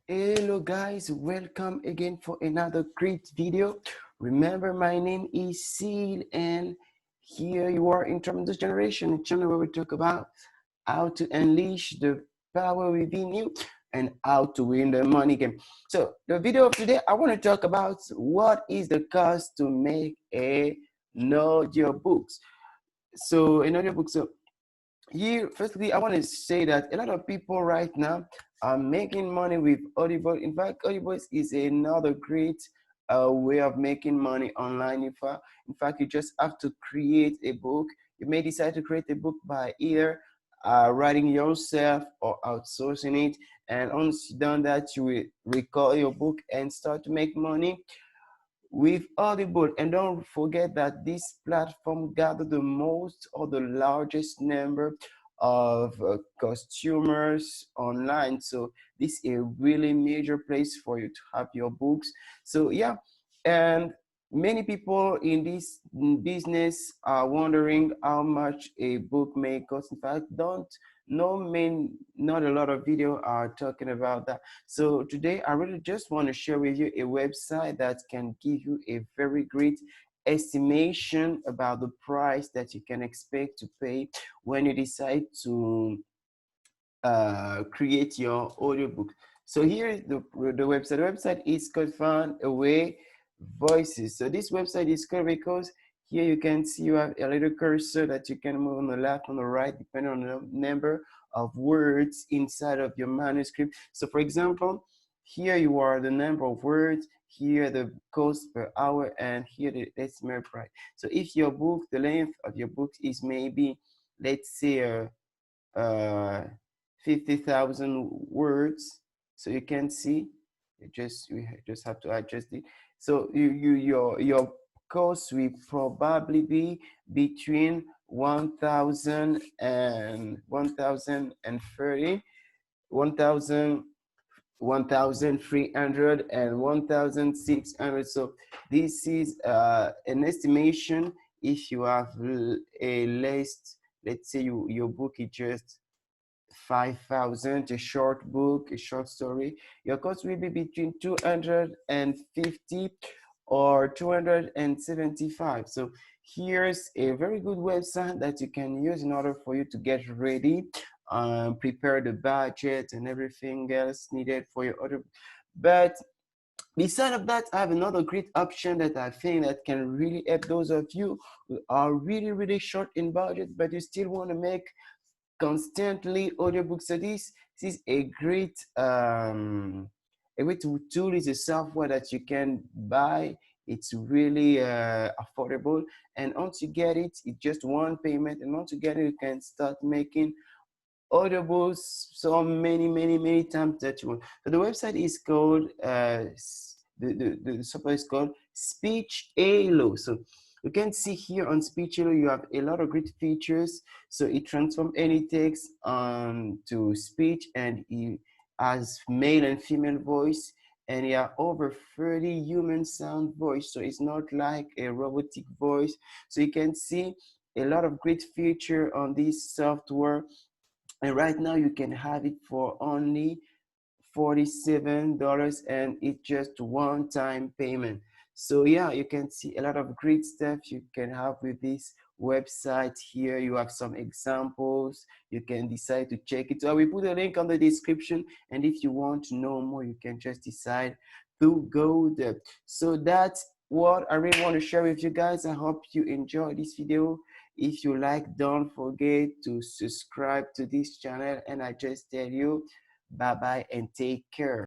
Hello guys, welcome again for another great video. Remember, my name is Seal and here you are in Tremendous Generation, a channel where we talk about how to unleash the power within you and how to win the money game. So the video of today, I want to talk about what is the cost to make an audiobooks. So an audiobook. So here, firstly, I want to say that a lot of people right now are making money with Audible. In fact, Audible is another great way of making money online. In fact, you just have to create a book. You may decide to create a book by either writing yourself or outsourcing it. And once you've done that, you will record your book and start to make money with Audible. And don't forget that this platform gathered the most or the largest number of customers online. So this is a really major place for you to have your books. So yeah, and many people in this business are wondering how much a book may cost. In fact, don't no main not a lot of video are talking about that. So today I really just want to share with you a website that can give you a very great estimation about the price that you can expect to pay when you decide to create your audiobook. So here is the website. The website is called Find Away Voices. So this website is called because here you can see you have a little cursor that you can move on the left, on the right, depending on the number of words inside of your manuscript. So for example, here you are the number of words, here the cost per hour, and here the decimal price. So if your book, the length of your book is maybe, let's say, uh, 50,000 words. So you can see, we just have to adjust it. So your cost will probably be between 1,000 and 1,030, 1,000, 1,300 and 1,600. So this is an estimation. If you have a list, let's say your book is just 5,000, a short book, a short story, your cost will be between 250 or 275. So here's a very good website that you can use in order for you to get ready, prepare the budget and everything else needed for your order. But beside of that, I have another great option that I think that can really help those of you who are really short in budget, but you still want to make constantly audiobooks. So this is a great tool. Is a software that you can buy. It's really affordable, and once you get it, it's just one payment, and once you get it, you can start making audibles so many times that you want. So the website is called the software is called Speech Halo. So you can see here on Speech Halo you have a lot of great features. So it transforms any text to speech, and it has male and female voice, and there are over 30 human sound voice. So it's not like a robotic voice. So you can see a lot of great feature on this software, and right now you can have it for only $47, and it's just one-time payment. So yeah, you can see a lot of great stuff you can have with this website. Here you have some examples. You can decide to check it. So I will put a link on the description, and if you want to know more, you can just decide to go there. So that's what I really want to share with you guys. I hope you enjoy this video. If you like, don't forget to subscribe to this channel, and I just tell you bye bye and take care.